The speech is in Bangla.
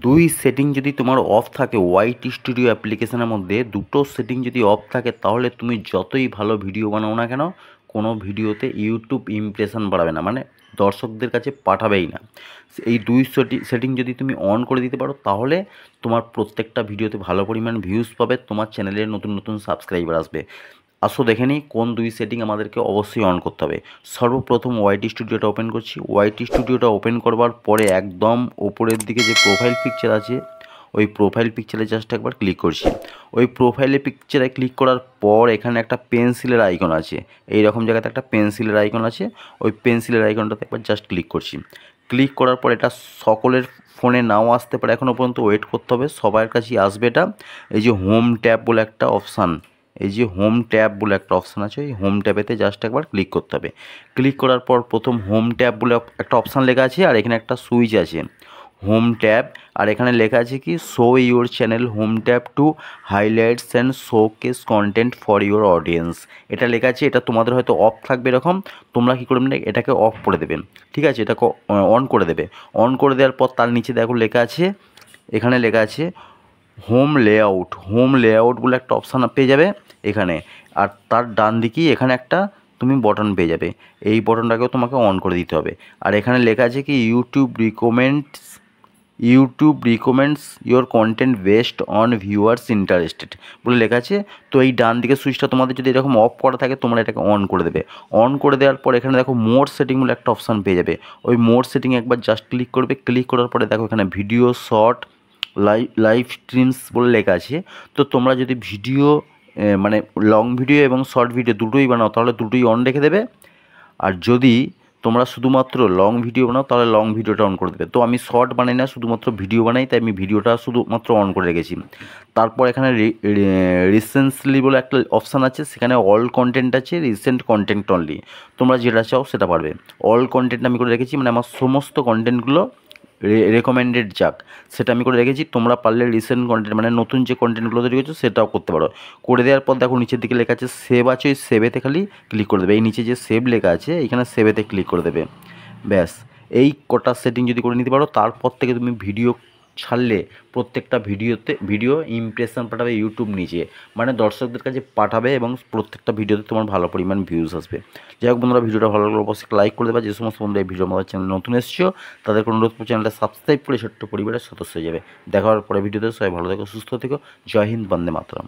দুই সেটিং যদি তোমার অফ থাকে ওয়াইট স্টুডিও অ্যাপ্লিকেশনের মধ্যে দুটো সেটিং যদি অফ থাকে তাহলে তুমি যতই ভালো ভিডিও বানাও না কেন কোনো ভিডিওতে ইউটিউব ইমপ্রেশন বাড়াবে না, মানে দর্শকদের কাছে পাঠাবেই না। এই দুই সেটিং যদি তুমি অন করে দিতে পারো তাহলে তোমার প্রত্যেকটা ভিডিওতে ভালো পরিমাণ ভিউজ পাবে, তোমার চ্যানেলে নতুন নতুন সাবস্ক্রাইবার আসবে। আসো দেখে নিই কোন দুই সেটিং আমাদেরকে অবশ্যই অন করতে হবে। সর্বপ্রথম ওয়াইটি স্টুডিওটা ওপেন করছি। ওয়াইটি স্টুডিওটা ওপেন করবার পরে একদম ওপরের দিকে যে প্রোফাইল পিকচার আছে ওই প্রোফাইল পিকচারে জাস্ট একবার ক্লিক করছি। ওই প্রোফাইলে পিকচারে ক্লিক করার পর এখানে একটা পেন্সিলের আইকন আছে, এই রকম জায়গাতে একটা পেন্সিলের আইকন আছে, ওই পেন্সিলের আইকনটাতে একবার জাস্ট ক্লিক করছি। ক্লিক করার পর এটা সকলের ফোনে নাও আসতে পারে, এখনও পর্যন্ত ওয়েট করতে হবে, সবার কাছেই আসবে এটা। এই যে হোম ট্যাব বলে একটা অপশান, এই যে হোম ট্যাব বলে একটা অপশান আছে, এই হোম ট্যাবেতে জাস্ট একবার ক্লিক করতে হবে। ক্লিক করার পর প্রথম হোম ট্যাব বলে একটা অপশান লেখা আছে আর এখানে একটা সুইচ আছে হোম ট্যাব, আর এখানে লেখা আছে কি show your channel home tab to highlights and showcase content for your audience. এটা লেখা আছে, এটা তোমাদের হয়তো অফ থাকবে এরকম, তোমরা কী করবে এটাকে অফ করে দেবে, ঠিক আছে, এটাকে অন করে দেবে। অন করে দেওয়ার পর তার নিচে দেখো লেখা আছে, এখানে লেখা আছে হোম লেআউট। হোম লেআউট বলে একটা অপশান পেয়ে যাবে এখানে, আর তার ডান দিকেই এখানে একটা তুমি বটন পেয়ে যাবে, এই বটনটাকেও তোমাকে অন করে দিতে হবে। আর এখানে লেখা আছে কি YouTube recommends your content based on viewers interested বলে লেখা আছে। তো এই ডান দিকের সুইচটা তোমাদের যদি এরকম অফ করা থাকে তোমরা এটাকে অন করে দেবে। অন করে দেওয়ার পর এখানে দেখো মোর সেটিং বলে একটা অপশান পেয়ে যাবে, ওই মোর সেটিং একবার জাস্ট ক্লিক করবে। ক্লিক করার পরে দেখো এখানে ভিডিও শর্ট লাইভ স্ট্রিমস বলে লেখা আছে। তো তোমরা যদি ভিডিও মানে লং ভিডিও এবং শর্ট ভিডিও দুটোই বানাও তাহলে দুটোই অন রেখে দেবে, আর যদি তোমরা শুধুমাত্র লং ভিডিও বানাও তাহলে লং ভিডিওটা অন করে দেবে। তো আমি শর্ট বানাই না, শুধুমাত্র ভিডিও বানাই, তাই আমি ভিডিওটা শুধুমাত্র অন করে রেখেছি। তারপর এখানে রিসেন্টলি বলে একটা অপশান আছে, সেখানে অল কন্টেন্ট আছে, রিসেন্ট কন্টেন্ট অনলি, তোমরা যেটা চাও সেটা পারবে। অল কন্টেন্ট আমি করে রেখেছি, মানে আমার সমস্ত কন্টেন্টগুলো রেকমেন্ডেড যাক সেটা আমি করে রেখেছি। তোমরা পারলে রিসেন্ট কন্টেন্ট মানে নতুন যে কন্টেন্টগুলো তৈরি করছো সেটাও করতে পারো। করে দেওয়ার পর দেখো নিচের দিকে লেখা আছে সেভ আছে, ওই সেভেতে খালি ক্লিক করে দেবে। এই নিচে যে সেভ লেখা আছে এখানে সেভেতে ক্লিক করে দেবে, ব্যাস। এই কটা সেটিং যদি করে নিতে পারো তারপর থেকে তুমি ভিডিও ছাড়লে প্রত্যেকটা ভিডিও ইমপ্রেশন পাঠাবে ইউটিউব নিজে, মানে দর্শকদের কাছে পাঠাবে এবং প্রত্যেকটা ভিডিওতে তোমার ভালো পরিমাণ ভিউজ আসবে। যাই হোক বন্ধুরা, ভিডিওটা ভালো লাগলে অবশ্যই লাইক করে দেবে। যে সমস্ত বন্ধুরা এই ভিডিও আমাদের চ্যানেল নতুন এসেছো তাদের অনুরোধ করে চ্যানেলটা সাবস্ক্রাইব করে ছোট্ট পরিবারের সদস্য হয়ে যাবে। দেখা হওয়ার পরে ভিডিওতে সবাই ভালো থেকো, সুস্থ থেকো। জয় হিন্দ, বন্দে মাতরম।